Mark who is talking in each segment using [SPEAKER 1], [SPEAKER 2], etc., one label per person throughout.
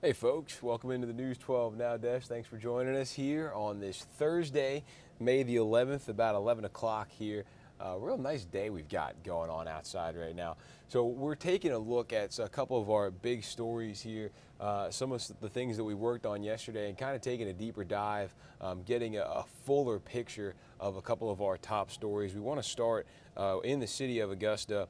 [SPEAKER 1] Hey folks, welcome into the News 12 Now Desk. Thanks for joining us here on this Thursday, May the 11th, about 11 o'clock here. Real nice day we've got going on outside right now. So we're taking a look at a couple of our big stories here, some of the things that we worked on yesterday, and kind of taking a deeper dive, getting a fuller picture of a couple of our top stories. We want to start in the city of Augusta.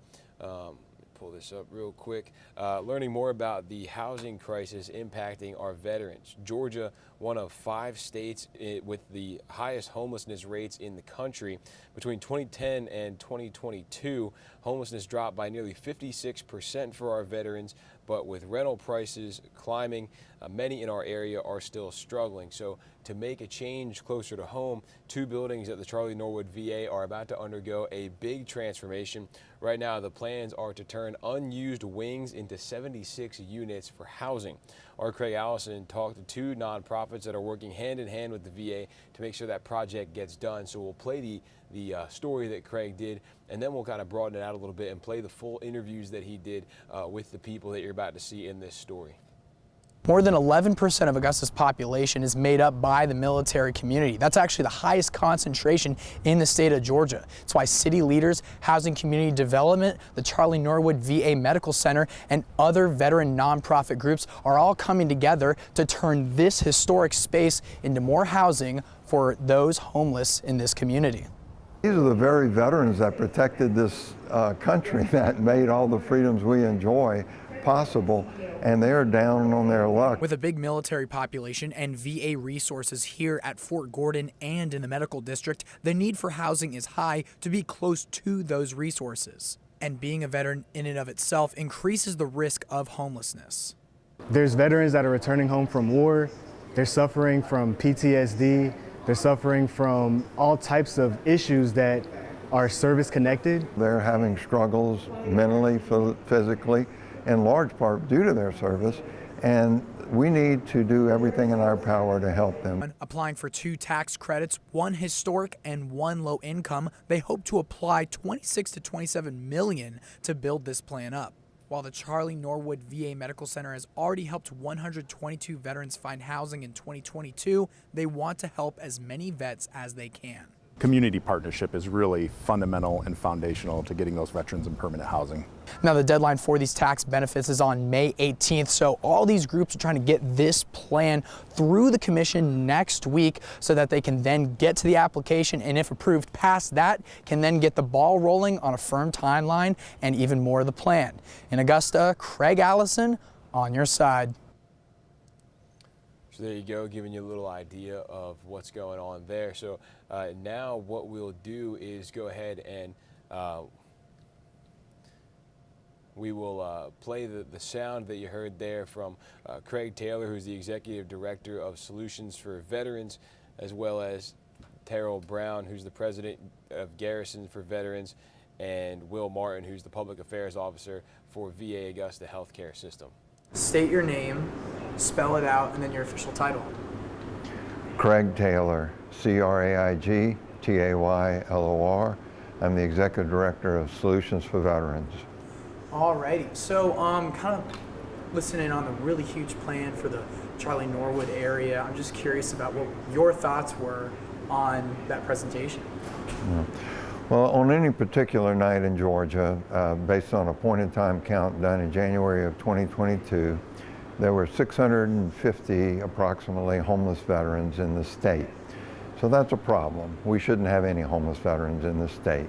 [SPEAKER 1] Pull this up real quick. Learning more about the housing crisis impacting our veterans. Georgia, one of 5 states with the highest homelessness rates in the country. Between 2010 and 2022, homelessness dropped by nearly 56% for our veterans, but with rental prices climbing, many in our area are still struggling. So to make a change closer to home, 2 buildings at the Charlie Norwood VA are about to undergo a big transformation. Right now, the plans are to turn unused wings into 76 units for housing. Our Craig Allison talked to 2 nonprofits that are working hand in hand with the VA to make sure that project gets done. So we'll play the story that Craig did, and then we'll kind of broaden it out a little bit and play the full interviews that he did with the people that you're about to see in this story.
[SPEAKER 2] More than 11% of Augusta's population is made up by the military community. That's actually the highest concentration in the state of Georgia. It's why city leaders, Housing Community Development, the Charlie Norwood VA Medical Center, and other veteran nonprofit groups are all coming together to turn this historic space into more housing for those homeless in this community.
[SPEAKER 3] These are the very veterans that protected this country, that made all the freedoms we enjoy possible, and they're down on their luck.
[SPEAKER 2] With a big military population and VA resources here at Fort Gordon and in the medical district, the need for housing is high to be close to those resources. And being a veteran in and of itself increases the risk of homelessness.
[SPEAKER 4] There's veterans that are returning home from war. They're suffering from PTSD. They're suffering from all types of issues that are service connected.
[SPEAKER 3] They're having struggles mentally, physically, in large part due to their service, and we need to do everything in our power to help them.
[SPEAKER 2] Applying for 2 tax credits, 1 historic and 1 low income, they hope to apply $26 to $27 million to build this plan up. While the Charlie Norwood VA Medical Center has already helped 122 veterans find housing in 2022, they want to help as many vets as they can.
[SPEAKER 5] Community partnership is really fundamental and foundational to getting those veterans in permanent housing.
[SPEAKER 2] Now, the deadline for these tax benefits is on May 18th, so all these groups are trying to get this plan through the commission next week so that they can then get to the application, and if approved past that, can then get the ball rolling on a firm timeline and even more of the plan. In Augusta, Craig Allison on your side.
[SPEAKER 1] So there you go, giving you a little idea of what's going on there. So now what we'll do is go ahead and we will play the sound that you heard there from Craig Taylor, who's the Executive Director of Solutions for Veterans, as well as Terrell Brown, who's the President of Garrison for Veterans, and Will Martin, who's the Public Affairs Officer for VA Augusta Healthcare System.
[SPEAKER 2] State your name, spell it out, and then your official title.
[SPEAKER 3] Craig Taylor, C-R-A-I-G-T-A-Y-L-O-R. I'm the Executive Director of Solutions for Veterans.
[SPEAKER 2] Alrighty, so kind of listening on the really huge plan for the Charlie Norwood area. I'm just curious about what your thoughts were on that presentation.
[SPEAKER 3] Yeah. Well, on any particular night in Georgia, based on a point-in-time count done in January of 2022, there were 650 approximately homeless veterans in the state. So that's a problem. We shouldn't have any homeless veterans in the state.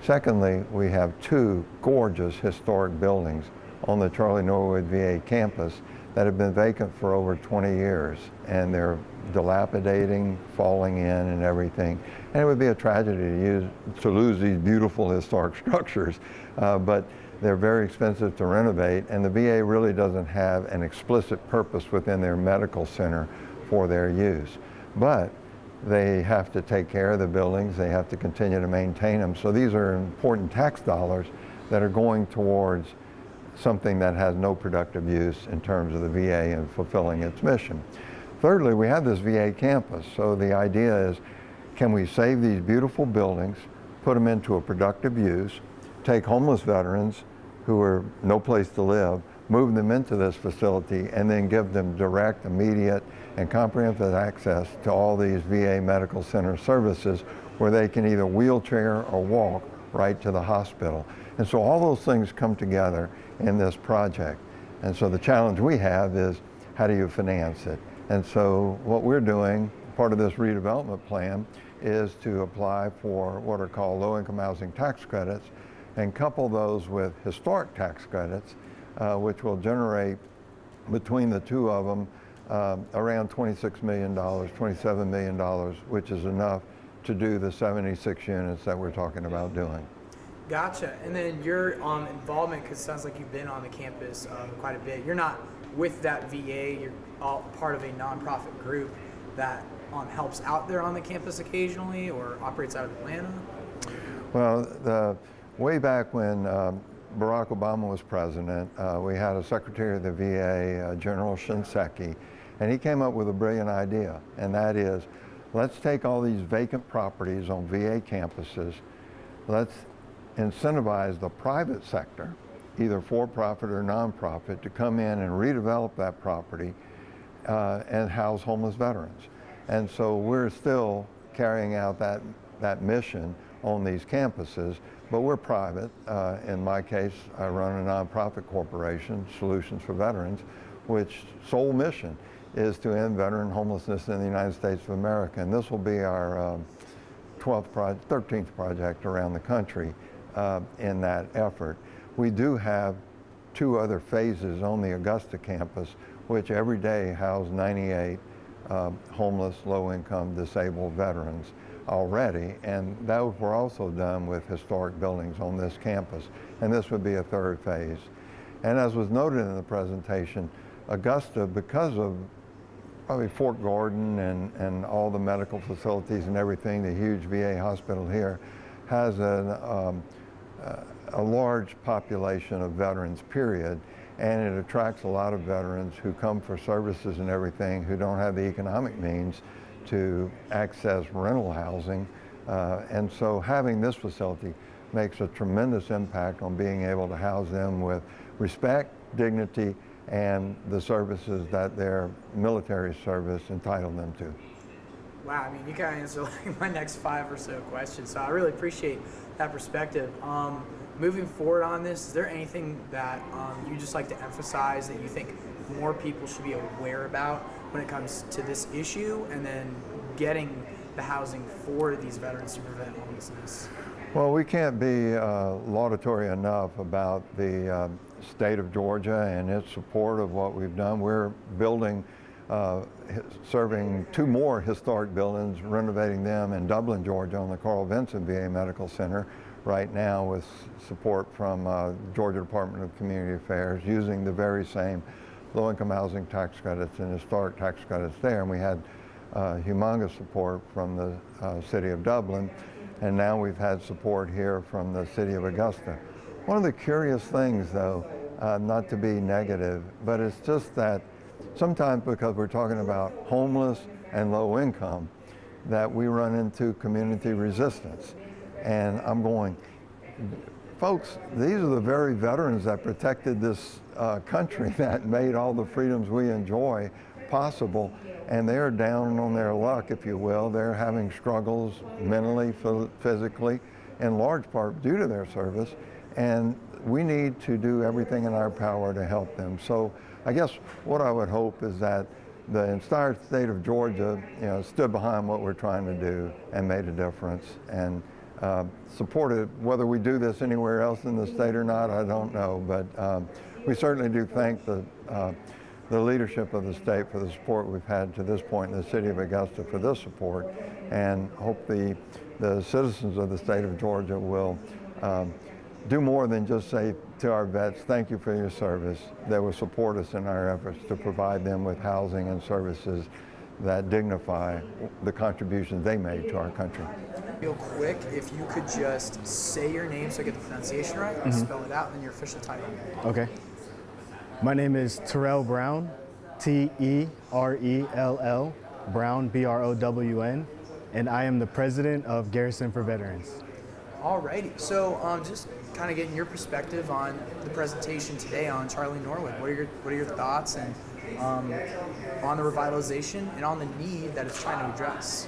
[SPEAKER 3] Secondly, we have 2 gorgeous historic buildings on the Charlie Norwood VA campus that have been vacant for over 20 years, and they're dilapidating, falling in and everything. And it would be a tragedy to lose these beautiful historic structures, but they're very expensive to renovate, and the VA really doesn't have an explicit purpose within their medical center for their use. But they have to take care of the buildings, they have to continue to maintain them. So these are important tax dollars that are going towards something that has no productive use in terms of the VA and fulfilling its mission. Thirdly, we have this VA campus, so the idea is, can we save these beautiful buildings, put them into a productive use, take homeless veterans who are no place to live, move them into this facility, and then give them direct, immediate, and comprehensive access to all these VA Medical Center services where they can either wheelchair or walk right to the hospital. And so all those things come together in this project. And so the challenge we have is, how do you finance it? And so what we're doing, part of this redevelopment plan, is to apply for what are called low-income housing tax credits and couple those with historic tax credits, which will generate, between the two of them, around $26 million, $27 million, which is enough to do the 76 units that we're talking about doing.
[SPEAKER 2] Gotcha. And then your involvement, because it sounds like you've been on the campus quite a bit. You're not with that VA, you're all part of a nonprofit group that helps out there on the campus occasionally or operates out of Atlanta?
[SPEAKER 3] Well, way back when Barack Obama was president, we had a secretary of the VA, General Shinseki, and he came up with a brilliant idea, and that is, let's take all these vacant properties on VA campuses, let's incentivize the private sector, either for-profit or non-profit, to come in and redevelop that property and house homeless veterans. And so we're still carrying out that mission on these campuses, but we're private. In my case, I run a nonprofit corporation, Solutions for Veterans, which sole mission is to end veteran homelessness in the United States of America. And this will be our 13th project around the country in that effort. We do have 2 other phases on the Augusta campus, which every day house 98 homeless, low-income, disabled veterans already, and those were also done with historic buildings on this campus, and this would be a 3rd phase. And as was noted in the presentation, Augusta, because of probably Fort Gordon and all the medical facilities and everything, the huge VA hospital here, has a large population of veterans, period, and it attracts a lot of veterans who come for services and everything who don't have the economic means to access rental housing. And so having this facility makes a tremendous impact on being able to house them with respect, dignity, and the services that their military service entitled them to.
[SPEAKER 2] Wow, I mean, you kind of answered like my next 5 or so questions, so I really appreciate that perspective. Moving forward on this, is there anything that you just like to emphasize that you think more people should be aware about when it comes to this issue, and then getting the housing for these veterans to prevent homelessness?
[SPEAKER 3] Well, we can't be laudatory enough about the state of Georgia and its support of what we've done. We're building, serving 2 more historic buildings, renovating them in Dublin, Georgia, on the Carl Vinson VA Medical Center right now, with support from Georgia Department of Community Affairs, using the very same low-income housing tax credits and historic tax credits there. And we had humongous support from the city of Dublin, and now we've had support here from the city of Augusta. One of the curious things, though, not to be negative, but it's just that sometimes, because we're talking about homeless and low income, that we run into community resistance. And I'm going, folks, these are the very veterans that protected this country, that made all the freedoms we enjoy possible, and they're down on their luck, if you will. They're having struggles mentally, physically, in large part due to their service, and we need to do everything in our power to help them. So I guess what I would hope is that the entire state of Georgia, stood behind what we're trying to do and made a difference, and supported. Whether we do this anywhere else in the state or not, I don't know, but we certainly do thank the leadership of the state for the support we've had to this point, in the city of Augusta for this support, and hope the citizens of the state of Georgia will do more than just say to our vets, thank you for your service. They will support us in our efforts to provide them with housing and services that dignify the contributions they made to our country.
[SPEAKER 2] Real quick, if you could just say your name so I get the pronunciation right, and spell it out, and then your official title.
[SPEAKER 4] Okay. My name is Terrell Brown, Terell, Brown, Brown, and I am the president of Garrison for Veterans.
[SPEAKER 2] Alrighty, so just kind of getting your perspective on the presentation today on Charlie Norwood. What are your thoughts and on the revitalization and on the need that it's trying to address?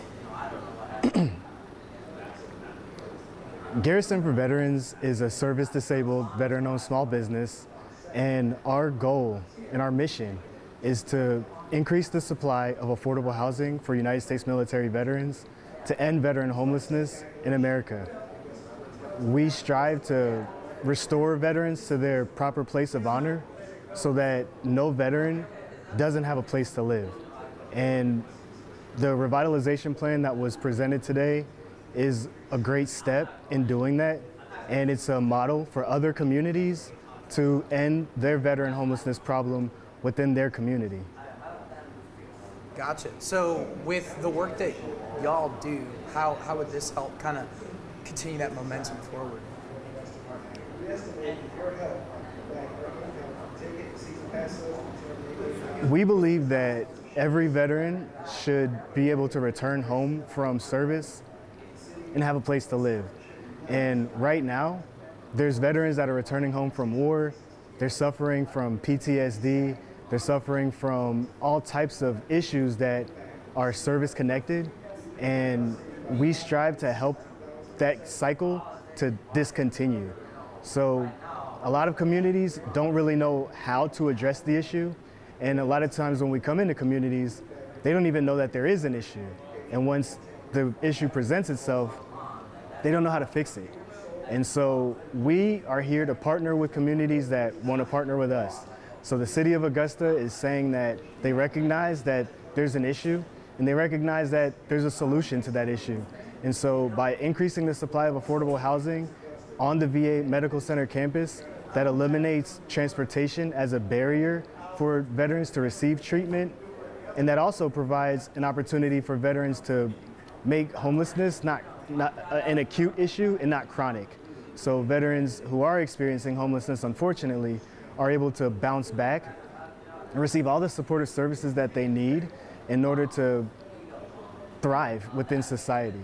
[SPEAKER 4] Garrison for Veterans is a service-disabled, veteran-owned small business, and our goal and our mission is to increase the supply of affordable housing for United States military veterans to end veteran homelessness in America. We strive to restore veterans to their proper place of honor so that no veteran doesn't have a place to live. And the revitalization plan that was presented today is a great step in doing that, and it's a model for other communities to end their veteran homelessness problem within their community.
[SPEAKER 2] Gotcha. So with the work that y'all do, how would this help kind of continue that momentum forward?
[SPEAKER 4] We believe that every veteran should be able to return home from service and have a place to live. And right now, there's veterans that are returning home from war. They're suffering from PTSD. They're suffering from all types of issues that are service connected. And we strive to help that cycle to discontinue. So a lot of communities don't really know how to address the issue. And a lot of times when we come into communities, they don't even know that there is an issue. And once the issue presents itself, they don't know how to fix it. And so we are here to partner with communities that want to partner with us. So the city of Augusta is saying that they recognize that there's an issue and they recognize that there's a solution to that issue. And so by increasing the supply of affordable housing on the VA Medical Center campus, that eliminates transportation as a barrier for veterans to receive treatment. And that also provides an opportunity for veterans to make homelessness not an acute issue and not chronic. So veterans who are experiencing homelessness, unfortunately, are able to bounce back and receive all the supportive services that they need in order to thrive within society.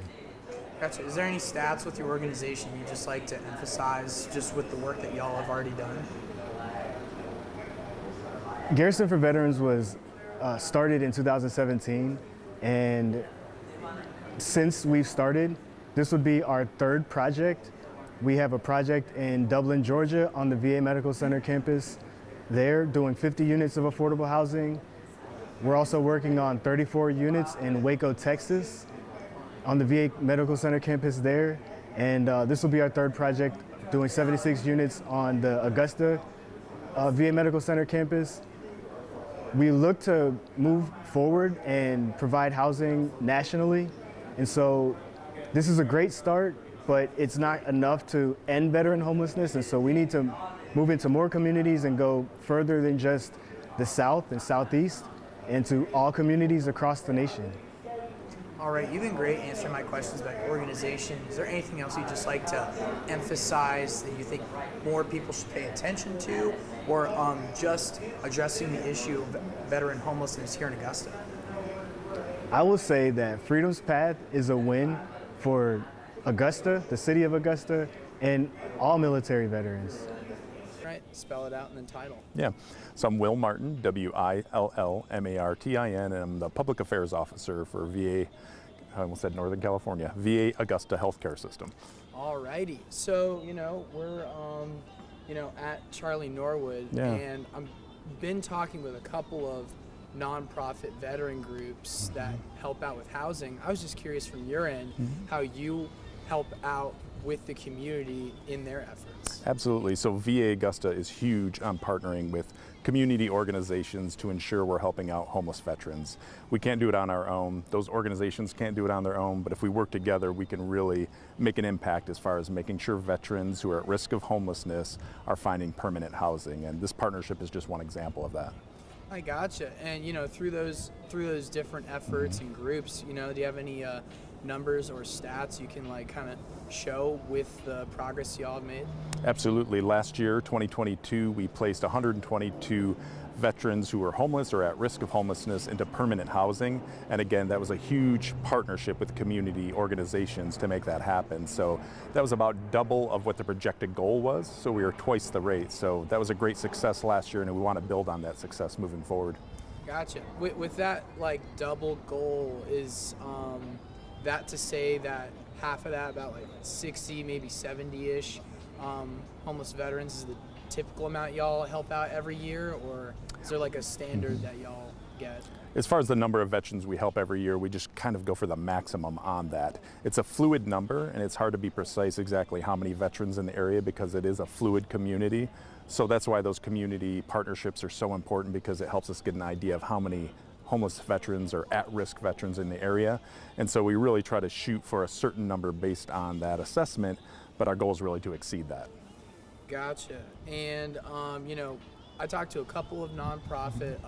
[SPEAKER 2] Gotcha. Is there any stats with your organization you'd just like to emphasize just with the work that y'all have already done?
[SPEAKER 4] Garrison for Veterans was started in 2017, and since we've started, this would be our third project. We have a project in Dublin, Georgia on the VA Medical Center campus. They're doing 50 units of affordable housing. We're also working on 34 units in Waco, Texas on the VA Medical Center campus there. And this will be our third project, doing 76 units on the Augusta VA Medical Center campus. We look to move forward and provide housing nationally. And so this is a great start, but it's not enough to end veteran homelessness. And so we need to move into more communities and go further than just the South and Southeast and to all communities across the nation.
[SPEAKER 2] All right, you've been great answering my questions about your organization. Is there anything else you'd just like to emphasize that you think more people should pay attention to, or just addressing the issue of veteran homelessness here in Augusta?
[SPEAKER 4] I will say that Freedom's Path is a win for Augusta, the city of Augusta, and all military veterans.
[SPEAKER 2] Right, spell it out in the title.
[SPEAKER 5] Yeah, so I'm Will Martin, WILLMARTIN, and I'm the Public Affairs Officer for VA, I almost said Northern California, VA Augusta Healthcare System.
[SPEAKER 2] All righty, so, we're, at Charlie Norwood, and I've been talking with a couple of nonprofit veteran groups that help out with housing. I was just curious from your end how you help out with the community in their efforts.
[SPEAKER 5] Absolutely. So VA Augusta is huge on partnering with community organizations to ensure we're helping out homeless veterans. We can't do it on our own. Those organizations can't do it on their own, but if we work together, we can really make an impact as far as making sure veterans who are at risk of homelessness are finding permanent housing. And this partnership is just one example of that.
[SPEAKER 2] I gotcha. And through those different efforts and groups, do you have any numbers or stats you can like kind of show with the progress y'all have made?
[SPEAKER 5] Absolutely. Last year, 2022, we placed 122 veterans who were homeless or at risk of homelessness into permanent housing. And again, that was a huge partnership with community organizations to make that happen. So that was about double of what the projected goal was. So we were twice the rate. So that was a great success last year, and we want to build on that success moving forward.
[SPEAKER 2] Gotcha. With that like double goal, is that to say that half of that, about like 60, maybe 70-ish homeless veterans is the typical amount y'all help out every year, or is there like a standard that y'all get?
[SPEAKER 5] As far as the number of veterans we help every year, we just kind of go for the maximum on that. It's a fluid number, and it's hard to be precise exactly how many veterans in the area because it is a fluid community. So that's why those community partnerships are so important, because it helps us get an idea of how many homeless veterans or at-risk veterans in the area. And so we really try to shoot for a certain number based on that assessment, but our goal is really to exceed that.
[SPEAKER 2] Gotcha. And, you know, I talked to a couple of nonprofit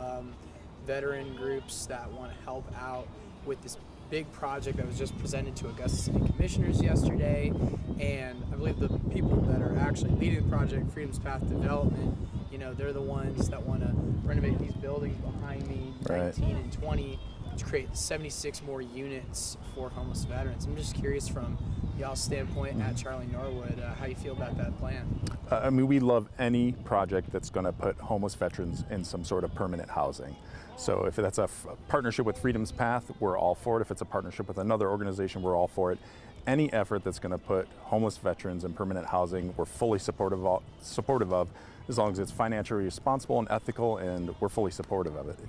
[SPEAKER 2] veteran groups that want to help out with this big project that was just presented to Augusta City Commissioners yesterday. And I believe the people that are actually leading the project, Freedom's Path Development, you know, they're the ones that want to renovate these buildings behind me,
[SPEAKER 5] Right.
[SPEAKER 2] 19 and 20, to create 76 more units for homeless veterans. I'm just curious from y'all's standpoint at Charlie Norwood, how you feel about that plan.
[SPEAKER 5] I mean, we love any project that's going to put homeless veterans in some sort of permanent housing. So if that's a partnership with Freedom's Path, we're all for it. If it's a partnership with another organization, we're all for it. Any effort that's going to put homeless veterans in permanent housing, we're fully supportive of, as long as it's financially responsible and ethical, and we're fully supportive of it.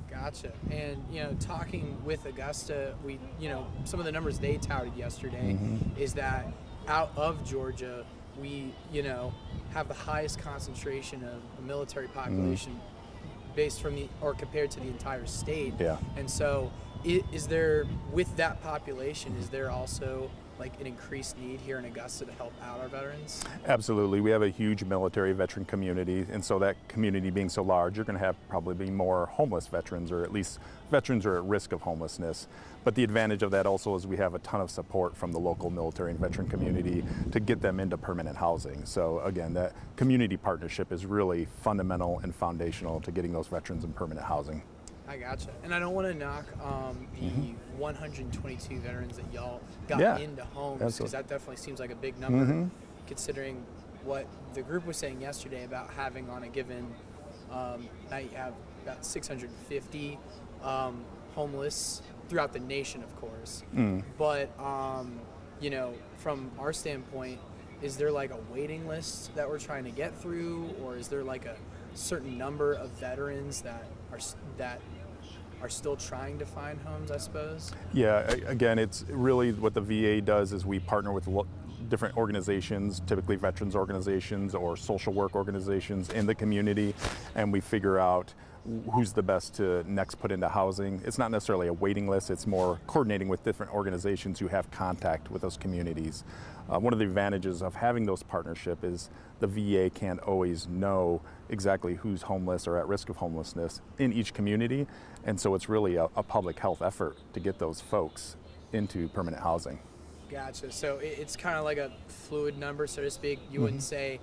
[SPEAKER 2] Gotcha. And, you know, talking with Augusta, we, you know, some of the numbers they touted yesterday is that out of Georgia, we, you know, have the highest concentration of a military population based from the, or compared to the entire state.
[SPEAKER 5] Yeah.
[SPEAKER 2] And so is there, with that population, is there also like an increased need here in Augusta to help out our veterans?
[SPEAKER 5] Absolutely. We have a huge military veteran community, and so that community being so large, you're going to have probably more homeless veterans, or at least veterans who are at risk of homelessness. But the advantage of that also is we have a ton of support from the local military and veteran community to get them into permanent housing. So again, that community partnership is really fundamental and foundational to getting those veterans in permanent housing.
[SPEAKER 2] I gotcha. And I don't want to knock the 122 veterans that y'all got into homes, because that definitely seems like a big number, considering what the group was saying yesterday about having on a given night, you have about 650 homeless throughout the nation, of course. But, you know, from our standpoint, is there like a waiting list that we're trying to get through, or is there like a certain number of veterans that are still trying to find homes, I suppose?
[SPEAKER 5] Yeah, again, it's really what the VA does is we partner with different organizations, typically veterans organizations or social work organizations in the community, and we figure out who's the best to next put into housing. It's not necessarily a waiting list, it's more coordinating with different organizations who have contact with those communities. One of the advantages of having those partnerships is the VA can't always know exactly who's homeless or at risk of homelessness in each community, and so it's really a public health effort to get those folks into permanent housing.
[SPEAKER 2] Gotcha. So it's kind of like a fluid number, so to speak. You wouldn't say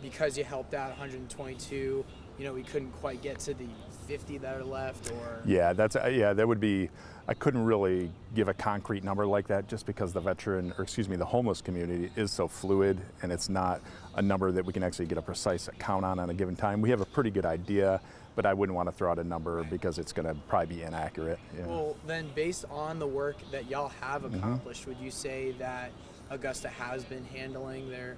[SPEAKER 2] because you helped out 122, you know, we couldn't quite get to the 50 that are left, or?
[SPEAKER 5] Yeah, that would be, I couldn't really give a concrete number like that just because the the homeless community is so fluid, and it's not a number that we can actually get a precise count on a given time. We have a pretty good idea, but I wouldn't want to throw out a number because it's going to probably be inaccurate. Yeah.
[SPEAKER 2] Well, then based on the work that y'all have accomplished, would you say that Augusta has been handling their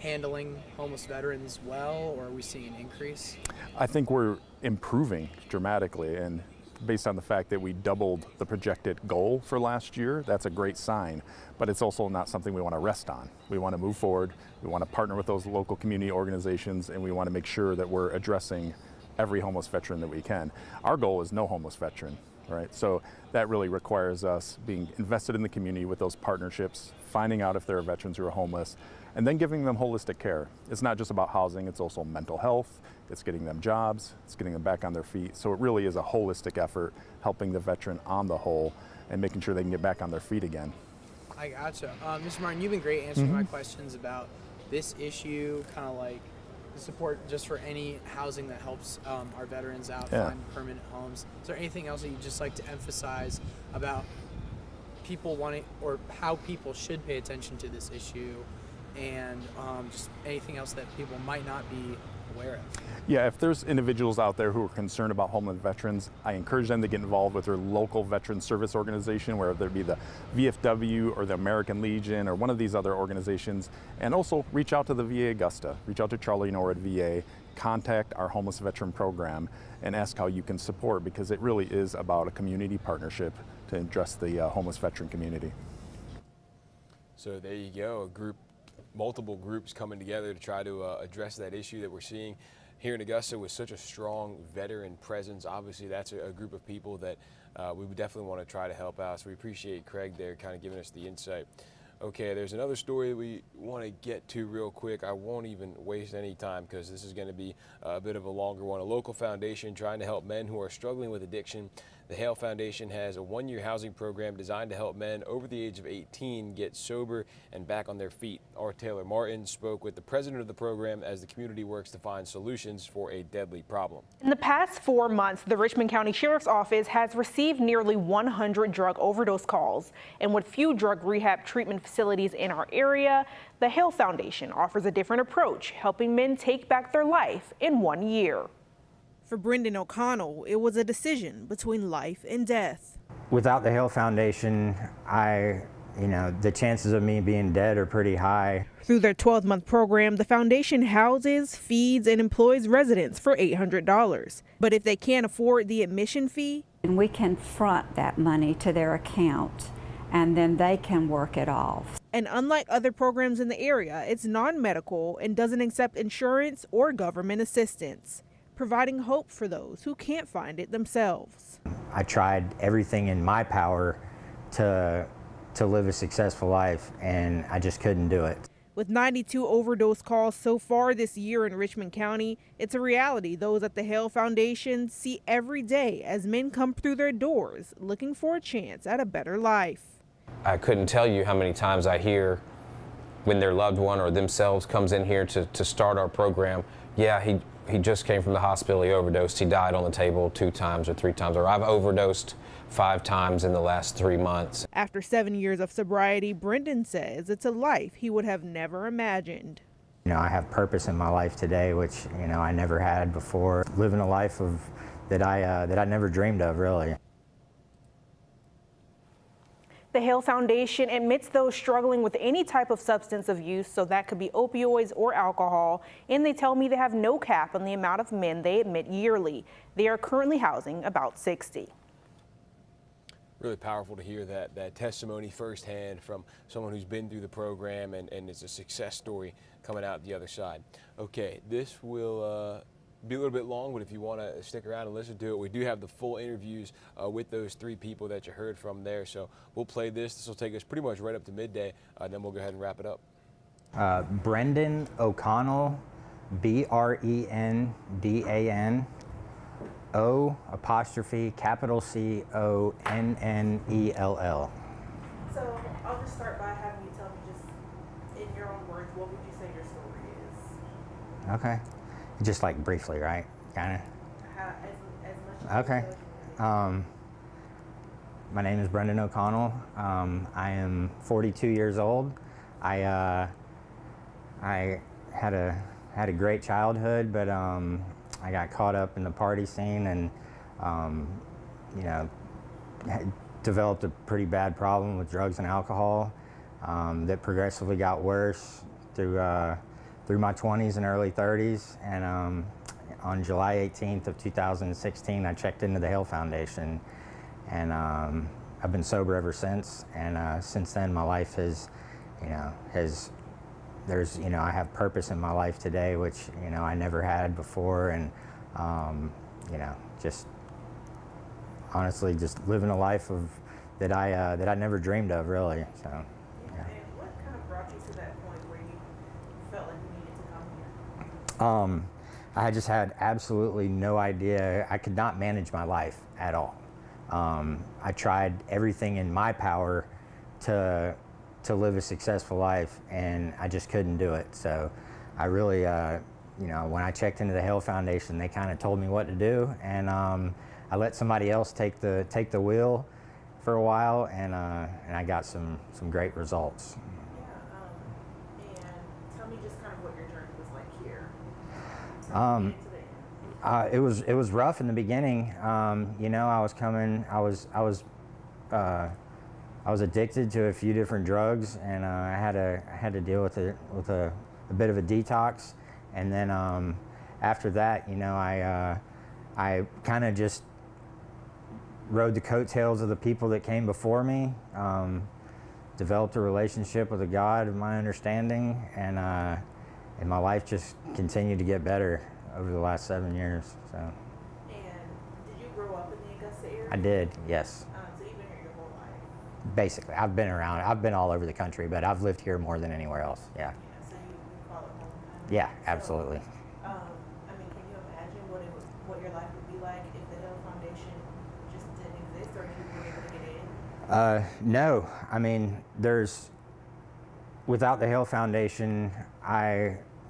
[SPEAKER 2] handling homeless veterans well, or are we seeing an increase?
[SPEAKER 5] I think we're improving dramatically, and based on the fact that we doubled the projected goal for last year, that's a great sign, but it's also not something we want to rest on. We want to move forward, we want to partner with those local community organizations, and we want to make sure that we're addressing every homeless veteran that we can. Our goal is no homeless veteran, right? So that really requires us being invested in the community with those partnerships, finding out if there are veterans who are homeless, and then giving them holistic care. It's not just about housing, it's also mental health, it's getting them jobs, it's getting them back on their feet. So it really is a holistic effort, helping the veteran on the whole. and making sure they can get back on their feet again.
[SPEAKER 2] I gotcha. Mr. Martin, you've been great answering my questions about this issue, kind of like the support just for any housing that helps our veterans out find permanent homes. Is there anything else that you'd just like to emphasize about people wanting, or how people should pay attention to this issue, and just anything else that people might not be aware of?
[SPEAKER 5] Yeah, if there's individuals out there who are concerned about homeless veterans, I encourage them to get involved with their local veteran service organization, whether it be the VFW or the American Legion or one of these other organizations, and also reach out to the VA Augusta, reach out to Charlie Nor at VA, contact our homeless veteran program, and ask how you can support, because it really is about a community partnership to address the homeless veteran community.
[SPEAKER 1] So there you go, multiple groups coming together to try to address that issue that we're seeing here in Augusta with such a strong veteran presence. Obviously, that's a group of people that we would definitely want to try to help out. So we appreciate Craig there kind of giving us the insight. Okay, there's another story that we want to get to real quick. I won't even waste any time because this is going to be a bit of a longer one. A local foundation trying to help men who are struggling with addiction. The Hale Foundation has a one-year housing program designed to help men over the age of 18 get sober and back on their feet. R. Taylor Martin spoke with the president of the program as the community works to find solutions for a deadly problem.
[SPEAKER 6] In the past 4 months, the Richmond County Sheriff's Office has received nearly 100 drug overdose calls. And with few drug rehab treatment facilities in our area, the Hale Foundation offers a different approach, helping men take back their life in 1 year.
[SPEAKER 7] For Brendan O'Connell, it was a decision between life and death.
[SPEAKER 8] Without the Hale Foundation, the chances of me being dead are pretty high.
[SPEAKER 7] Through their 12-month program, the foundation houses, feeds, and employs residents for $800. But if they can't afford the admission fee,
[SPEAKER 9] and we can front that money to their account, and then they can work it off.
[SPEAKER 7] And unlike other programs in the area, it's non-medical and doesn't accept insurance or government assistance, providing hope for those who can't find it themselves.
[SPEAKER 8] I tried everything in my power to live a successful life, and I just couldn't do it.
[SPEAKER 7] With 92 overdose calls so far this year in Richmond County, it's a reality those at the Hale Foundation see every day as men come through their doors looking for a chance at a better life.
[SPEAKER 10] I couldn't tell you how many times I hear when their loved one or themselves comes in here to start our program, yeah, he just came from the hospital, he overdosed, he died on the table 2 times or 3 times, or I've overdosed 5 times in the last 3 months.
[SPEAKER 7] After 7 years of sobriety, Brendan says it's a life he would have never imagined.
[SPEAKER 8] I have purpose in my life today, which I never had before. Living a life that I never dreamed of, really.
[SPEAKER 6] The Hale Foundation admits those struggling with any type of substance of use, so that could be opioids or alcohol, and they tell me they have no cap on the amount of men they admit yearly. They are currently housing about 60.
[SPEAKER 1] Really powerful to hear that testimony firsthand from someone who's been through the program, and it's a success story coming out the other side. Okay, this will be a little bit long, but if you want to stick around and listen to it, we do have the full interviews with those 3 people that you heard from there. So we'll play this. This will take us pretty much right up to midday, then we'll go ahead and wrap it up.
[SPEAKER 8] Brendan O'Connell, BRENDAN, O''CONNELL.
[SPEAKER 6] So I'll just start by having you tell me, just in your own words, what would you say your story is?
[SPEAKER 8] Okay. Just like briefly, right? Kind of.
[SPEAKER 6] As much
[SPEAKER 8] Okay. My name is Brendan O'Connell. I am 42 years old. I had a great childhood, but I got caught up in the party scene and developed a pretty bad problem with drugs and alcohol that progressively got worse through my 20s and early 30s, and on July 18th of 2016, I checked into the Hale Foundation, and I've been sober ever since. And since then, my life I have purpose in my life today, which I never had before, and just honestly, just living a life that I never dreamed of, really. So.
[SPEAKER 6] And what kind of brought you to that point where you felt like you needed to come here?
[SPEAKER 8] I just had absolutely no idea. I could not manage my life at all. I tried everything in my power to live a successful life, and I just couldn't do it. So I really, you know, when I checked into the Hale Foundation, they kind of told me what to do, and I let somebody else take the wheel for a while, and I got some great results.
[SPEAKER 7] And tell me just kind of what your journey was like here.
[SPEAKER 8] It was rough in the beginning. You know, I was addicted to a few different drugs, and I had to deal with a bit of a detox. And then after that, you know, I kind of just rode the coattails of the people that came before me. Developed a relationship with a God of my understanding, and my life just continued to get better over the last 7 years. So.
[SPEAKER 7] And did you grow up in the Augusta area?
[SPEAKER 8] I did, yes.
[SPEAKER 7] So you've been here your whole life?
[SPEAKER 8] Basically, I've been around. I've been all over the country, but I've lived here more than anywhere else. Yeah.
[SPEAKER 7] So you call it home?
[SPEAKER 8] Yeah, absolutely.
[SPEAKER 7] I mean, can you imagine what your life would be like if the Hale Foundation just didn't exist, or if you were able to get in?
[SPEAKER 8] No, I mean, without the Hale Foundation,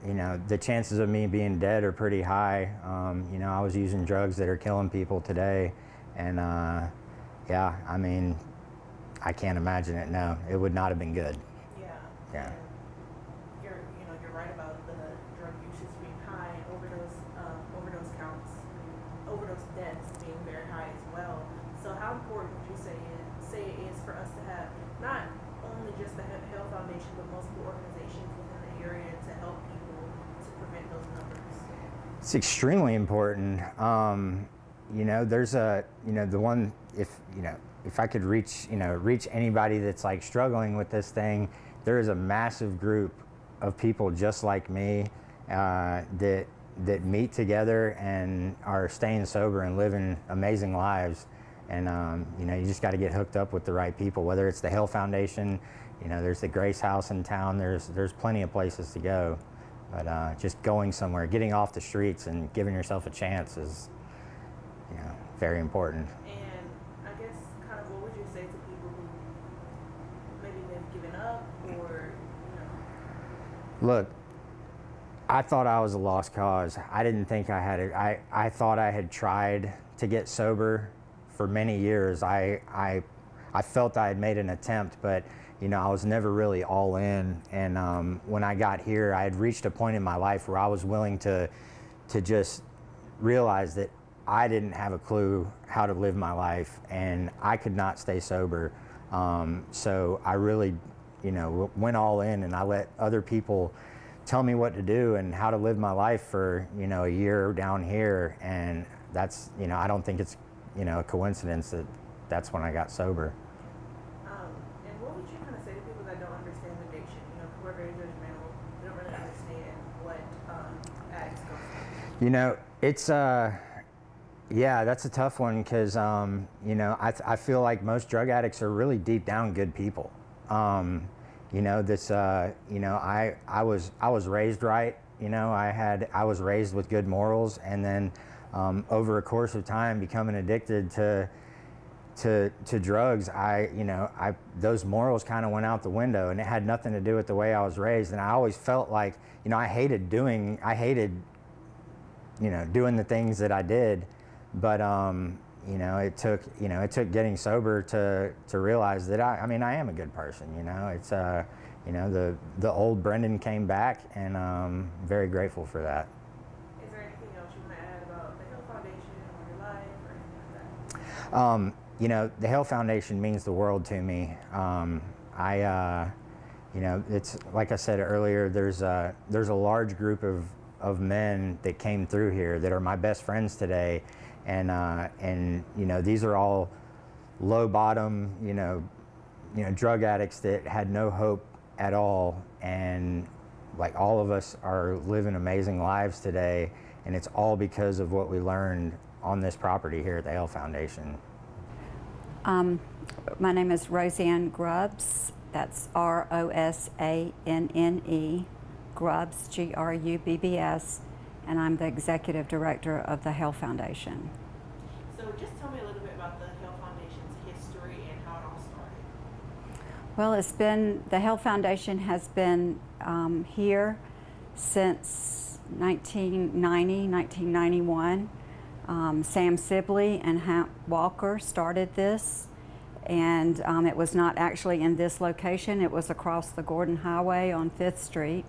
[SPEAKER 8] you know, the chances of me being dead are pretty high. You know, I was using drugs that are killing people today, and yeah, I mean, I can't imagine it. No, it would not have been good.
[SPEAKER 7] Yeah.
[SPEAKER 8] Yeah.
[SPEAKER 7] You're right about the drug usage being high, overdose deaths being very high as well. So how important would you say it is for us to have not only just the Hale Foundation, but multiple organizations within the area to help people to prevent those numbers?
[SPEAKER 8] It's extremely important. You know, there's if I could reach anybody that's like struggling with this thing, there is a massive group of people just like me that meet together and are staying sober and living amazing lives. And you know, you just got to get hooked up with the right people. Whether it's the Hale Foundation, you know, there's the Grace House in town. There's plenty of places to go, but just going somewhere, getting off the streets, and giving yourself a chance is, you know, very important.
[SPEAKER 7] And I guess, kind of, what would you say to people who maybe they've given up, or you know?
[SPEAKER 8] Look, I thought I was a lost cause. I didn't think I had it. I thought I had tried to get sober for many years. I felt I had made an attempt, but you know, I was never really all in. And when I got here, I had reached a point in my life where I was willing to just realize that I didn't have a clue how to live my life, and I could not stay sober. So I really, you know, went all in, and I let other people tell me what to do and how to live my life for, you know, a year down here. And that's, you know, I don't think it's, you know, a coincidence that that's when I got sober.
[SPEAKER 7] And what would you kind of say to people that don't understand addiction? You know, who are very judgmental, they don't really understand what addicts go through.
[SPEAKER 8] You know, it's yeah, that's a tough one, because you know, I feel like most drug addicts are really deep down good people. You know, this you know, I was raised right. You know, I was raised with good morals, and then over a course of time becoming addicted to drugs, those morals kind of went out the window, and it had nothing to do with the way I was raised. And I always felt like, you know, I hated doing the things that I did, but you know, it took getting sober to realize that I am a good person. You know, it's you know, the old Brendan came back, and I'm very grateful for that.
[SPEAKER 7] Is there anything else you want to add about the Hale Foundation or your life or anything like that?
[SPEAKER 8] You know, the Hale Foundation means the world to me. You know, it's like I said earlier, there's a large group of men that came through here that are my best friends today, and you know, these are all low bottom, you know, drug addicts that had no hope at all, and like all of us are living amazing lives today, and it's all because of what we learned on this property here at the Hale Foundation.
[SPEAKER 9] My name is Roseanne Grubbs. That's Rosanne, Grubbs, Grubbs, and I'm the executive director of the Hale Foundation.
[SPEAKER 7] So just tell me a little bit about the Hale Foundation
[SPEAKER 9] Well, the Hale Foundation has been here since 1991. Sam Sibley and Hank Walker started this, and it was not actually in this location. It was across the Gordon Highway on 5th Street,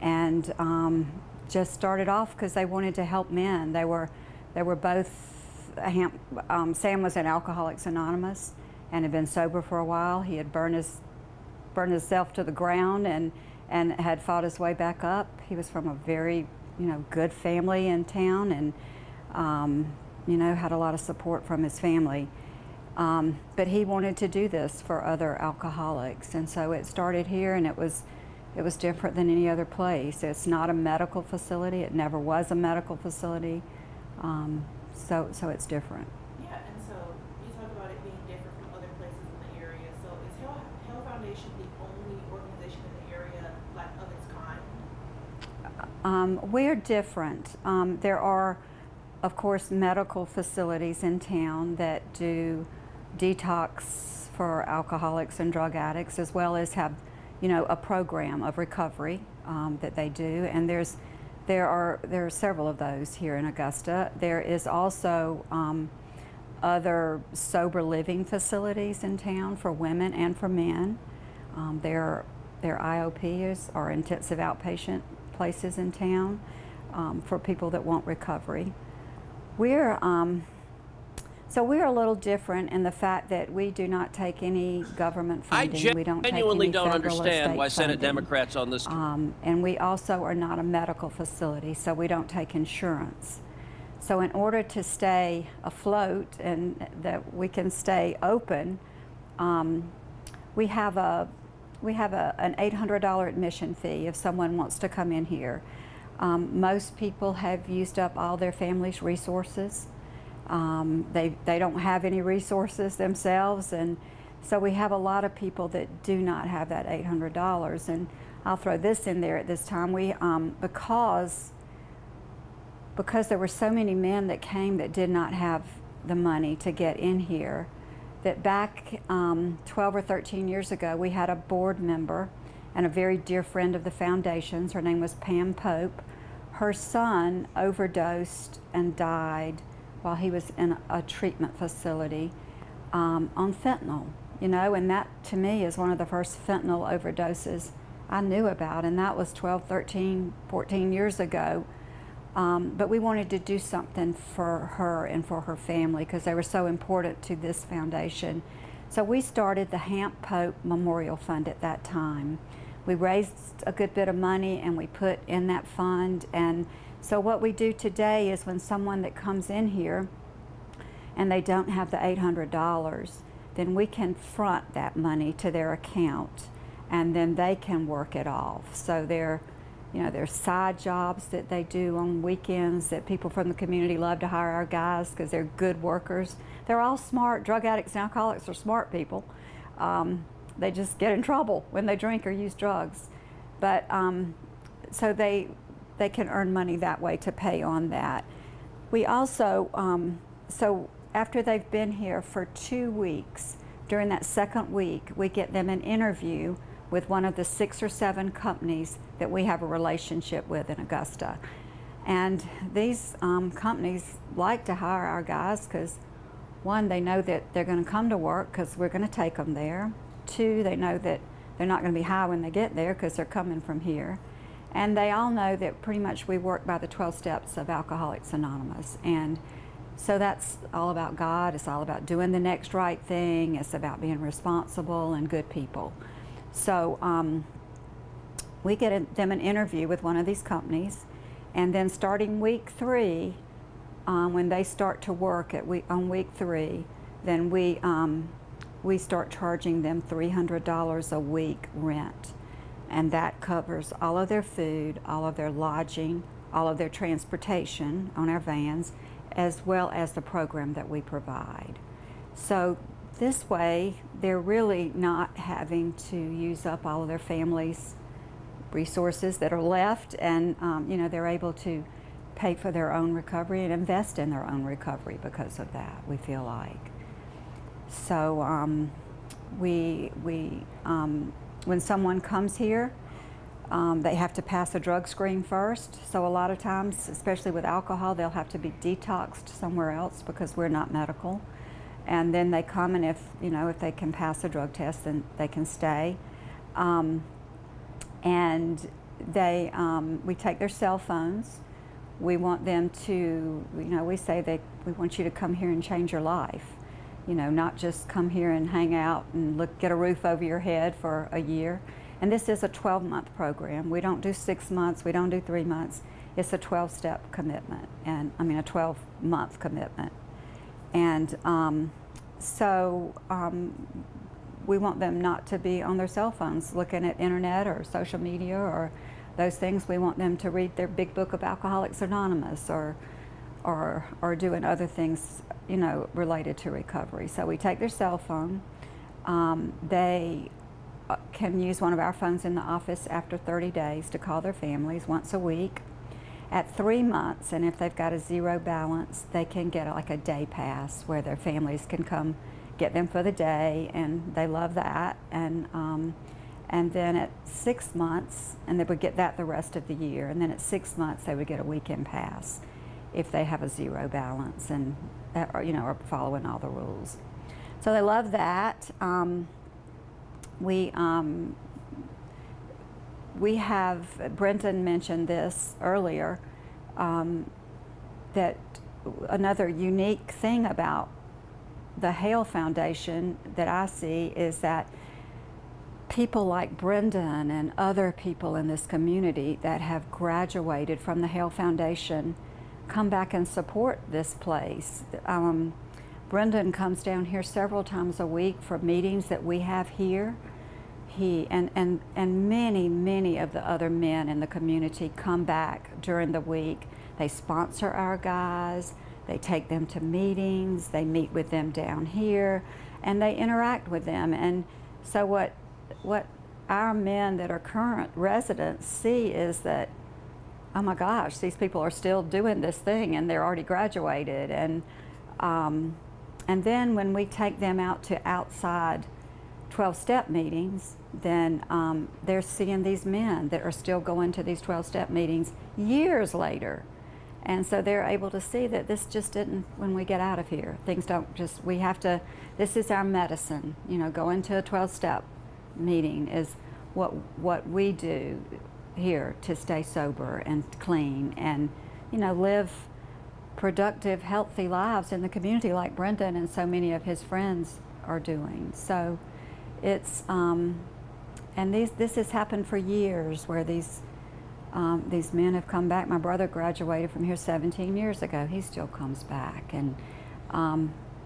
[SPEAKER 9] and just started off because they wanted to help men. They were both, Sam was in Alcoholics Anonymous and had been sober for a while. He had burned himself to the ground and had fought his way back up. He was from a very, good family in town, and had a lot of support from his family. But he wanted to do this for other alcoholics, and so it started here, and it was different than any other place. It's not a medical facility. It never was a medical facility, so it's different.
[SPEAKER 7] Yeah, and so you talk about it being different from other places in the area. So is Hale Foundation the only organization in the area of its kind?
[SPEAKER 9] We're different. There are, of course, medical facilities in town that do detox for alcoholics and drug addicts, as well as have, a program of recovery that they do. And there are several of those here in Augusta. There is also other sober living facilities in town for women and for men. Their IOPs are intensive outpatient places in town for people that want recovery. We're a little different in the fact that we do not take any government funding. We don't
[SPEAKER 11] genuinely don't
[SPEAKER 9] federal or
[SPEAKER 11] understand
[SPEAKER 9] state
[SPEAKER 11] why Senate
[SPEAKER 9] funding.
[SPEAKER 11] Democrats on this.
[SPEAKER 9] And we also are not a medical facility, so we don't take insurance. So in order to stay afloat and that we can stay open, we have an $800 admission fee if someone wants to come in here. Most people have used up all their family's resources. They don't have any resources themselves, and so we have a lot of people that do not have that $800. And I'll throw this in there at this time. We because there were so many men that came that did not have the money to get in here, that back 12 or 13 years ago, we had a board member and a very dear friend of the foundation's. Her name was Pam Pope. Her son overdosed and died while he was in a treatment facility on fentanyl, and that to me is one of the first fentanyl overdoses I knew about, and that was 12, 13, 14 years ago. But we wanted to do something for her and for her family because they were so important to this foundation. So we started the Hank Pope Memorial Fund at that time. We raised a good bit of money and we put in that fund. And so what we do today is when someone that comes in here and they don't have the $800, then we can front that money to their account and then they can work it off. So there's side jobs that they do on weekends that people from the community love to hire our guys because they're good workers. They're all smart. Drug addicts and alcoholics are smart people. They just get in trouble when they drink or use drugs. But so they can earn money that way to pay on that. We also, so after they've been here for 2 weeks, during that second week, we get them an interview with one of the 6 or 7 companies that we have a relationship with in Augusta. And these companies like to hire our guys because, one, they know that they're going to come to work because we're going to take them there. 2, they know that they're not going to be high when they get there because they're coming from here. And they all know that pretty much we work by the 12 steps of Alcoholics Anonymous. And so that's all about God. It's all about doing the next right thing. It's about being responsible and good people. So we get them an interview with one of these companies, and then starting week 3, when they start to work on week 3, then we start charging them $300 a week rent, and that covers all of their food, all of their lodging, all of their transportation on our vans, as well as the program that we provide. So this way, they're really not having to use up all of their family's resources that are left, and they're able to pay for their own recovery and invest in their own recovery because of that, we feel like. So when someone comes here, they have to pass a drug screen first. So a lot of times, especially with alcohol, they'll have to be detoxed somewhere else because we're not medical. And then they come, and if they can pass a drug test, then they can stay. And we take their cell phones. We want them to, we say we want you to come here and change your life. Not just come here and hang out and get a roof over your head for a year. And this is a 12-month program. We don't do 6 months, we don't do 3 months. It's a 12-step commitment, and a 12-month commitment. And we want them not to be on their cell phones looking at internet or social media or those things. We want them to read their big book of Alcoholics Anonymous or doing other things, related to recovery. So we take their cell phone. They can use one of our phones in the office after 30 days to call their families once a week. At 3 months, and if they've got a zero balance, they can get like a day pass where their families can come get them for the day, and they love that. And then at 6 months, and they would get that the rest of the year, and then at 6 months they would get a weekend pass if they have a zero balance and are following all the rules. So they love that. We have, Brendan mentioned this earlier, that another unique thing about the Hale Foundation that I see is that people like Brendan and other people in this community that have graduated from the Hale Foundation come back and support this place. Brendan comes down here several times a week for meetings that we have here. He and many of the other men in the community come back during the week. They sponsor our guys, they take them to meetings, they meet with them down here, and they interact with them. And so what our men that are current residents see is that, oh my gosh, these people are still doing this thing and they're already graduated. And then when we take them out to outside 12-step meetings, then they're seeing these men that are still going to these 12-step meetings years later. And so they're able to see that this just didn't, when we get out of here, things don't just, we have to, this is our medicine. Going to a 12-step meeting is what we do here to stay sober and clean and, live productive, healthy lives in the community like Brendan and so many of his friends are doing. So it's, and this has happened for years where these men have come back. My brother graduated from here 17 years ago. He still comes back. And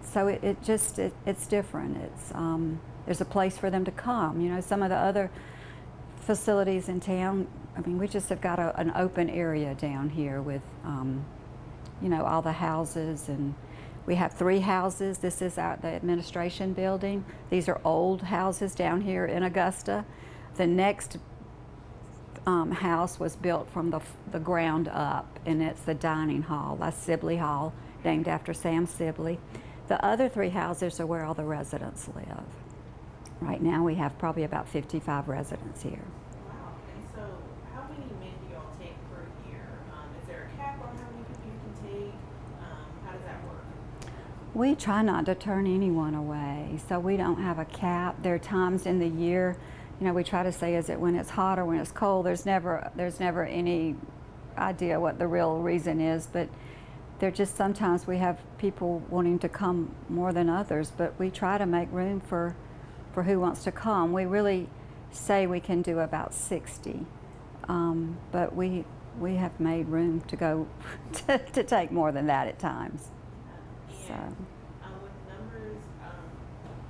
[SPEAKER 9] so it's different. It's, there's a place for them to come. Some of the other facilities in town, we just have got an open area down here with, all the houses, and we have 3 houses. This is the administration building. These are old houses down here in Augusta. The next house was built from the ground up, and it's the dining hall. That's Sibley Hall, named after Sam Sibley. The other 3 houses are where all the residents live. Right now we have probably about 55 residents here.
[SPEAKER 6] Wow. And so how many men do y'all take per year? Is there a cap on how many people you can take? How does that work?
[SPEAKER 9] We try not to turn anyone away, so we don't have a cap. There are times in the year, we try to say, is it when it's hot or when it's cold? There's never any idea what the real reason is, but there just sometimes we have people wanting to come more than others, but we try to make room for who wants to come. We really say we can do about 60, but we have made room to go to take more than that at times. So.
[SPEAKER 6] With numbers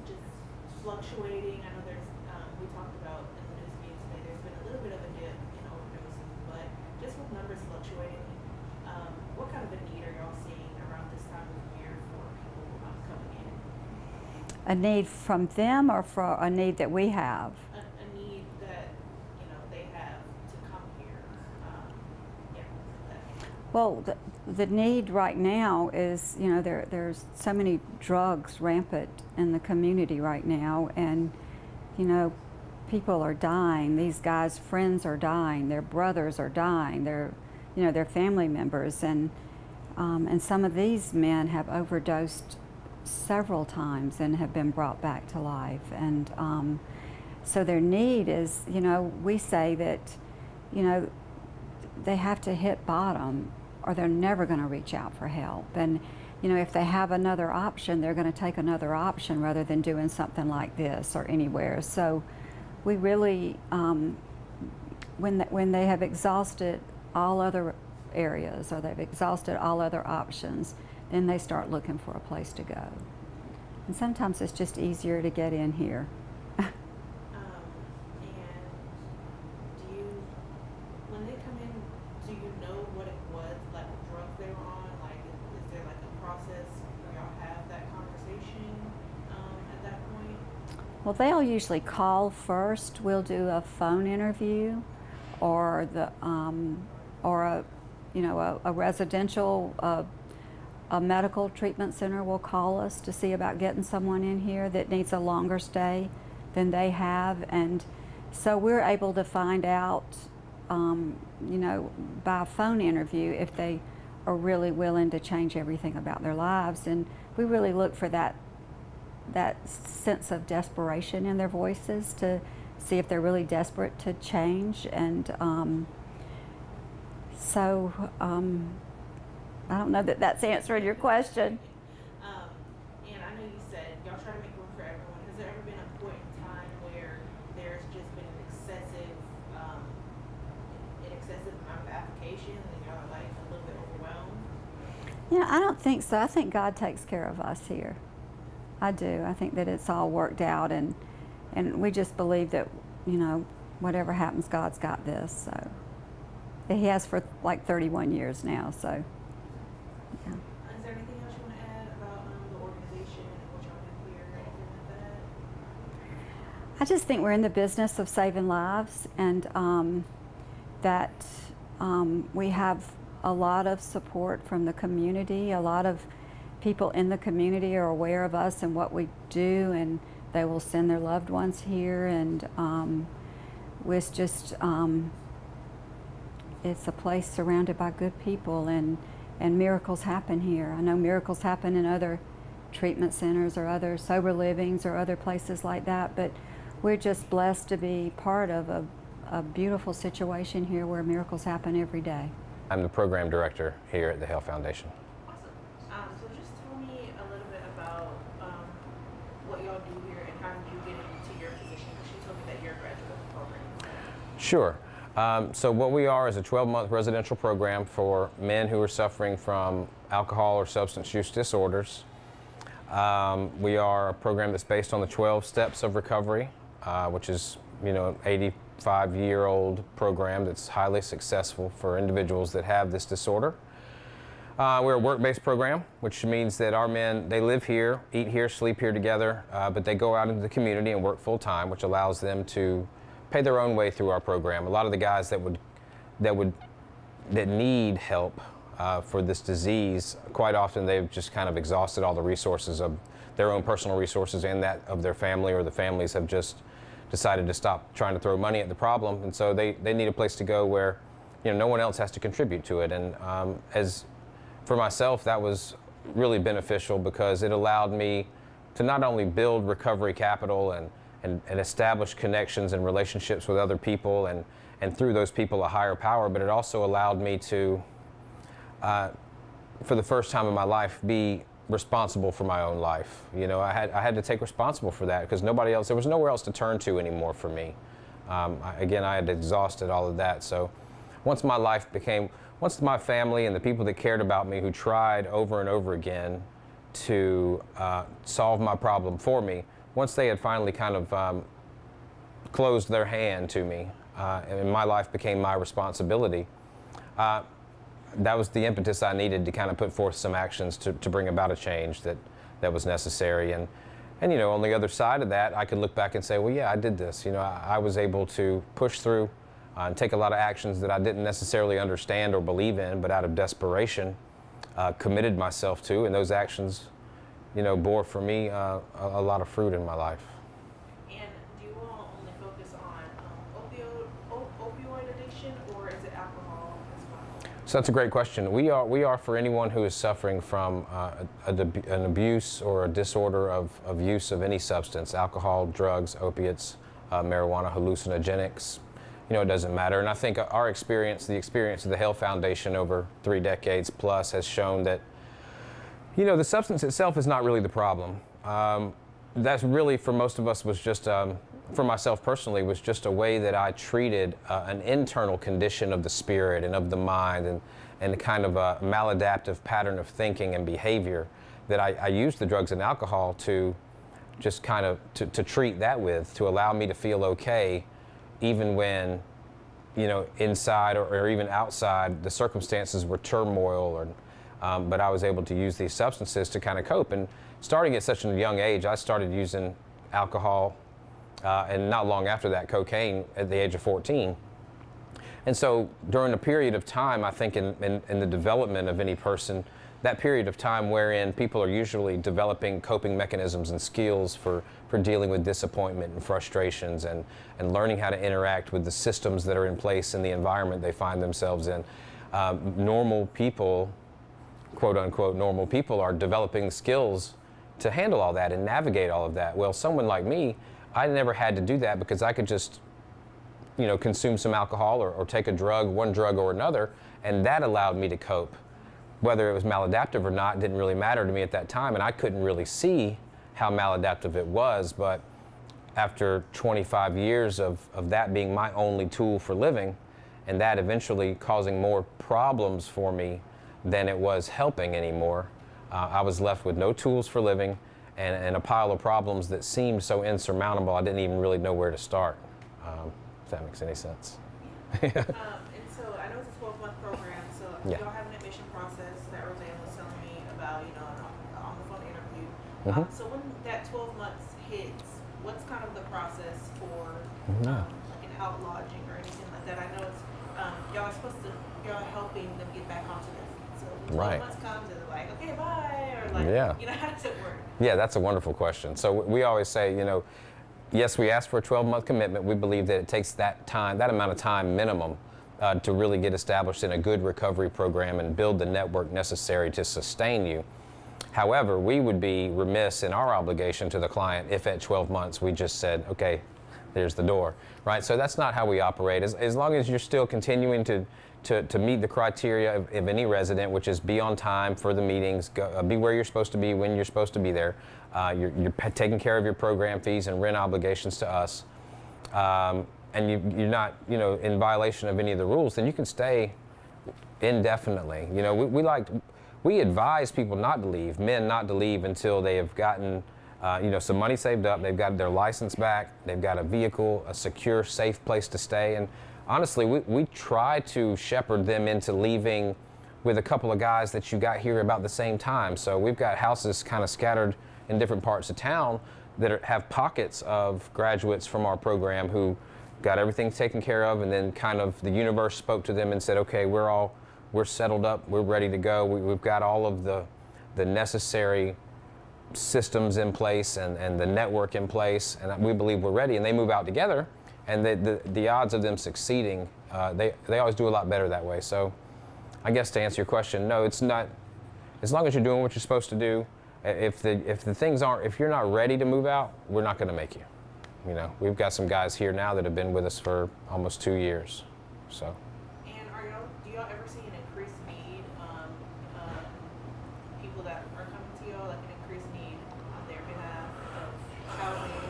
[SPEAKER 6] just fluctuating, I know there's, we talked about in the news meeting today, there's been a little bit of a dip in overdoses, but just with numbers fluctuating, what kind of a need are y'all seeing around this time of year for people coming in?
[SPEAKER 9] A need from them or for a need that we have?
[SPEAKER 6] A need that they have to come here.
[SPEAKER 9] Well, the need right now is, you know, there's so many drugs rampant in the community right now, and, you know, people are dying. These guys' friends are dying. Their brothers are dying. Their family members, and some of these men have overdosed several times and have been brought back to life. And so their need is, you know, we say that, you know, they have to hit bottom or they're never going to reach out for help. And, you know, if they have another option, they're going to take another option rather than doing something like this or anywhere. So we really, when they have exhausted all other areas or they've exhausted all other options, then they start looking for a place to go. And sometimes it's just easier to get in here.
[SPEAKER 6] When they come in, do you know what it was, like what drugs they were on? Like, is there like a process where y'all have that conversation at that point?
[SPEAKER 9] Well, they'll usually call first. We'll do a phone interview, or a residential, a medical treatment center will call us to see about getting someone in here that needs a longer stay than they have, and so we're able to find out, you know, by a phone interview if they are really willing to change everything about their lives. And we really look for that sense of desperation in their voices to see if they're really desperate to change. And I don't know that that's answering your question.
[SPEAKER 6] And I know you said y'all try to make room for everyone. Has there ever been a point in time where there's just been an excessive amount of applications and y'all are like a little bit overwhelmed?
[SPEAKER 9] Yeah, I don't think so. I think God takes care of us here. I do. I think that it's all worked out, and we just believe that, you know, whatever happens, God's got this. So He has for like 31 years now. So. Yeah.
[SPEAKER 6] Is there anything else you want to add about the organization and what y'all do here or anything like that?
[SPEAKER 9] I just think we're in the business of saving lives, and that we have a lot of support from the community. A lot of people in the community are aware of us and what we do, and they will send their loved ones here. And it's just it's a place surrounded by good people, and miracles happen here. I know miracles happen in other treatment centers or other sober livings or other places like that, but we're just blessed to be part of a beautiful situation here where miracles happen every day.
[SPEAKER 10] I'm the program director here at the Hale Foundation.
[SPEAKER 6] Awesome. So just tell me a little bit about what y'all do here and how did you get into your position? Because she told me that you're a graduate of the program.
[SPEAKER 10] Sure. So what we are is a 12-month residential program for men who are suffering from alcohol or substance use disorders. We are a program that's based on the 12 steps of recovery, which is, you know, an 85-year-old program that's highly successful for individuals that have this disorder. We're a work-based program, which means that our men, they live here, eat here, sleep here together, but they go out into the community and work full-time, which allows them to pay their own way through our program. A lot of the guys that need help for this disease, quite often they've just kind of exhausted all the resources of their own personal resources and that of their family, or the families have just decided to stop trying to throw money at the problem, and so they need a place to go where, you know, no one else has to contribute to it. And as for myself, that was really beneficial because it allowed me to not only build recovery capital and establish connections and relationships with other people, and through those people a higher power, but it also allowed me to, for the first time in my life, be responsible for my own life. You know, I had to take responsible for that because nobody else, there was nowhere else to turn to anymore for me. Again, I had exhausted all of that. So once my family and the people that cared about me, who tried over and over again to solve my problem for me, once they had finally kind of closed their hand to me, and my life became my responsibility, that was the impetus I needed to kind of put forth some actions to bring about a change that was necessary. And you know, on the other side of that, I could look back and say, well, yeah, I did this. You know, I was able to push through and take a lot of actions that I didn't necessarily understand or believe in, but out of desperation, committed myself to, and those actions, bore for me a lot of fruit in my life.
[SPEAKER 6] And do you all only focus on opioid addiction, or is it alcohol as well?
[SPEAKER 10] So that's a great question. We are for anyone who is suffering from an abuse or a disorder of use of any substance, alcohol, drugs, opiates, marijuana, hallucinogenics. It doesn't matter. And I think our experience, the experience of the Hale Foundation over 3 decades plus, has shown that, the substance itself is not really the problem. That's really, for most of us, was just, for myself personally, was just a way that I treated an internal condition of the spirit and of the mind, and kind of a maladaptive pattern of thinking and behavior that I used the drugs and alcohol to just kind of to treat that with, to allow me to feel okay, even when, inside or even outside, the circumstances were turmoil, but I was able to use these substances to kind of cope. And starting at such a young age, I started using alcohol, and not long after that, cocaine at the age of 14. And so during a period of time, I think in the development of any person, that period of time wherein people are usually developing coping mechanisms and skills for dealing with disappointment and frustrations, and learning how to interact with the systems that are in place in the environment they find themselves in. Normal people, quote unquote normal people, are developing skills to handle all that and navigate all of that. Well, someone like me, I never had to do that because I could just consume some alcohol or take a drug, one drug or another, and that allowed me to cope. Whether it was maladaptive or not didn't really matter to me at that time, and I couldn't really see how maladaptive it was. But after 25 years of that being my only tool for living, and that eventually causing more problems for me than it was helping anymore, I was left with no tools for living, and a pile of problems that seemed so insurmountable I didn't even really know where to start, if that makes any sense.
[SPEAKER 6] And so I know it's a 12-month program, so
[SPEAKER 10] Yeah.
[SPEAKER 6] y'all have an admission process that Roseanne was telling me about, on the phone interview.
[SPEAKER 10] Mhm.
[SPEAKER 6] So when that 12 months hits, what's kind of the process for
[SPEAKER 10] Yeah.
[SPEAKER 6] like an out lodging or anything like that? I know it's y'all are supposed to, y'all are helping them get back onto their feet. So when 12
[SPEAKER 10] Right.
[SPEAKER 6] months comes, it's like, okay, bye, or like,
[SPEAKER 10] Yeah.
[SPEAKER 6] how does it work?
[SPEAKER 10] Yeah, that's a wonderful question. So we always say, yes, we ask for a 12-month commitment. We believe that it takes that amount of time minimum to really get established in a good recovery program and build the network necessary to sustain you. However, we would be remiss in our obligation to the client if at 12 months we just said, okay, there's the door, right? So that's not how we operate. As long as you're still continuing to meet the criteria of any resident, which is be on time for the meetings, be where you're supposed to be when you're supposed to be there, you're taking care of your program fees and rent obligations to us, and you're not, in violation of any of the rules, then you can stay indefinitely. We advise people not to leave, men not to leave until they have gotten, some money saved up, they've got their license back, they've got a vehicle, a secure, safe place to stay. And honestly, we try to shepherd them into leaving with a couple of guys that you got here about the same time. So we've got houses kind of scattered in different parts of town that have pockets of graduates from our program who got everything taken care of, and then kind of the universe spoke to them and said, okay, we're settled up, we're ready to go, we've got all of the necessary systems in place and the network in place, and we believe we're ready, and they move out together, and the odds of them succeeding, they always do a lot better that way. So I guess to answer your question, no, it's not, as long as you're doing what you're supposed to do, if you're not ready to move out, we're not going to make you. We've got some guys here now that have been with us for almost 2 years. So.
[SPEAKER 6] And do y'all ever see an increased need, people that are coming to y'all, like an increased need on their behalf of housing and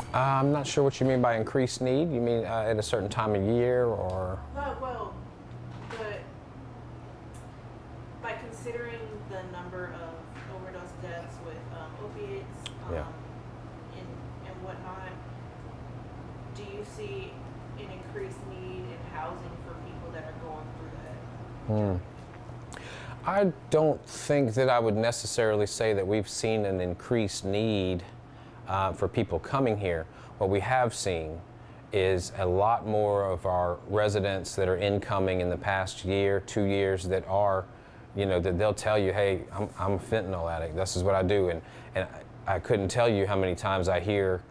[SPEAKER 6] whatnot?
[SPEAKER 10] I'm not sure what you mean by increased need. You mean at a certain time of year, or?
[SPEAKER 6] Well, by considering the number of overdose deaths with opiates,
[SPEAKER 10] Yeah.
[SPEAKER 6] and whatnot, do you see an increased need in housing for people that are going through that?
[SPEAKER 10] I don't think that I would necessarily say that we've seen an increased need for people coming here. What we have seen is a lot more of our residents that are incoming in the past year, 2 years that are, that they'll tell you, hey, I'm a fentanyl addict. This is what I do. And I couldn't tell you how many times I hear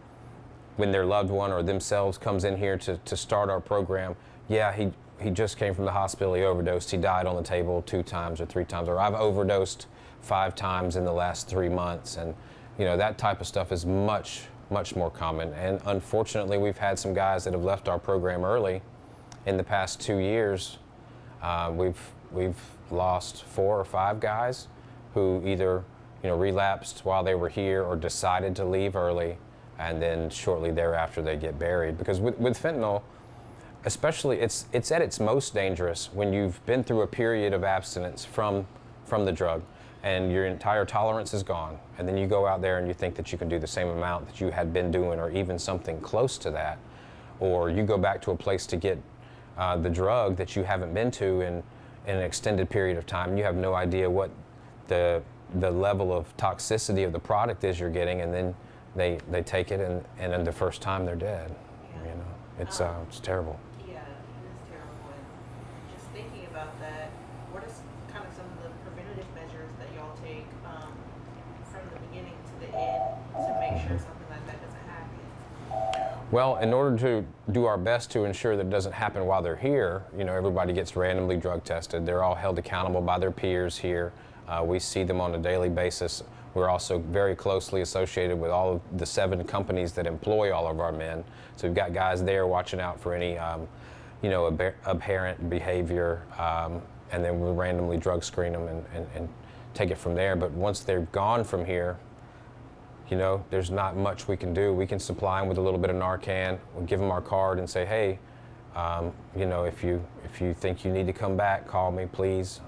[SPEAKER 10] when their loved one or themselves comes in here to start our program, yeah, he just came from the hospital, he overdosed, he died on the table 2 times or 3 times, or I've overdosed 5 times in the last 3 months. And that type of stuff is much more common. And unfortunately, we've had some guys that have left our program early in the past 2 years. We've lost 4 or 5 guys who either relapsed while they were here or decided to leave early, and then shortly thereafter they get buried. Because with fentanyl, especially, it's at its most dangerous when you've been through a period of abstinence from the drug and your entire tolerance is gone, and then you go out there and you think that you can do the same amount that you had been doing or even something close to that, or you go back to a place to get the drug that you haven't been to in an extended period of time. You have no idea what the level of toxicity of the product is you're getting, and then they take it and then the first time they're dead. It's terrible.
[SPEAKER 7] Yeah, it is terrible. And just thinking about that, what is kind of some of the preventative measures that y'all take from the beginning to the end to make sure something like that doesn't happen?
[SPEAKER 10] Well, in order to do our best to ensure that it doesn't happen while they're here, everybody gets randomly drug tested. They're all held accountable by their peers here. We see them on a daily basis. We're also very closely associated with all of the 7 companies that employ all of our men. So we've got guys there watching out for any, aberrant behavior, and then we randomly drug screen them and take it from there. But once they're gone from here, there's not much we can do. We can supply them with a little bit of Narcan. We'll give them our card and say, hey, if you think you need to come back, call me, please,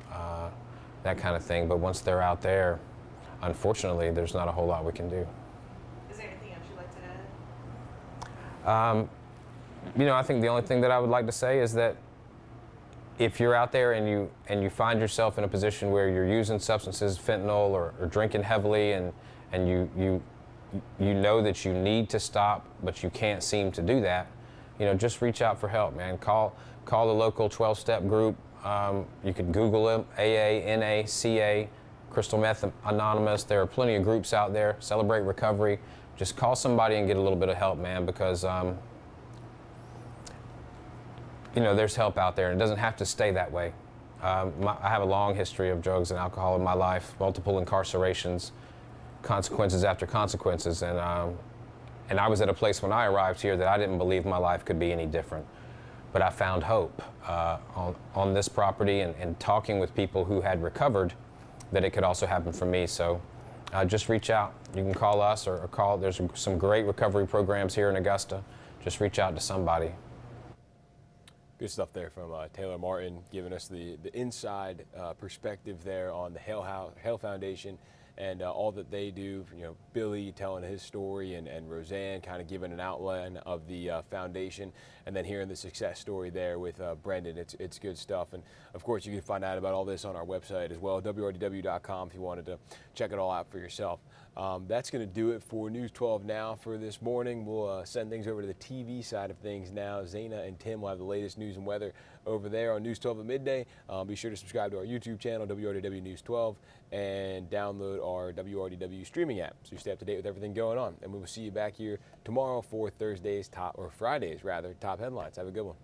[SPEAKER 10] that kind of thing. But once they're out there, unfortunately, there's not a whole lot we can do.
[SPEAKER 7] Is there anything else you'd like to add?
[SPEAKER 10] I think the only thing that I would like to say is that if you're out there and you find yourself in a position where you're using substances, fentanyl, or drinking heavily, and you know that you need to stop, but you can't seem to do that, just reach out for help, man. Call the local 12-step group. You can Google them, AA, NA, CA, Crystal Meth Anonymous. There are plenty of groups out there. Celebrate Recovery. Just call somebody and get a little bit of help, man, because there's help out there, and it doesn't have to stay that way. I have a long history of drugs and alcohol in my life, multiple incarcerations, consequences after consequences, and I was at a place when I arrived here that I didn't believe my life could be any different. But I found hope on this property and talking with people who had recovered, that it could also happen for me. So just reach out. You can call us or call. There's some great recovery programs here in Augusta. Just reach out to somebody.
[SPEAKER 1] Good stuff there from Taylor Martin, giving us the inside perspective there on the Hale Foundation and all that they do. Billy telling his story and Roseanne kind of giving an outline of the foundation, and then hearing the success story there with Brendan. It's good stuff. And of course, you can find out about all this on our website as well, WRDW.com, if you wanted to check it all out for yourself. That's going to do it for News 12 Now for this morning. We'll send things over to the TV side of things now. Zaina and Tim will have the latest news and weather over there on News 12 at midday. Be sure to subscribe to our YouTube channel, WRDW News 12, and download our WRDW streaming app so you stay up to date with everything going on. And we will see you back here tomorrow for Friday's top headlines. Have a good one.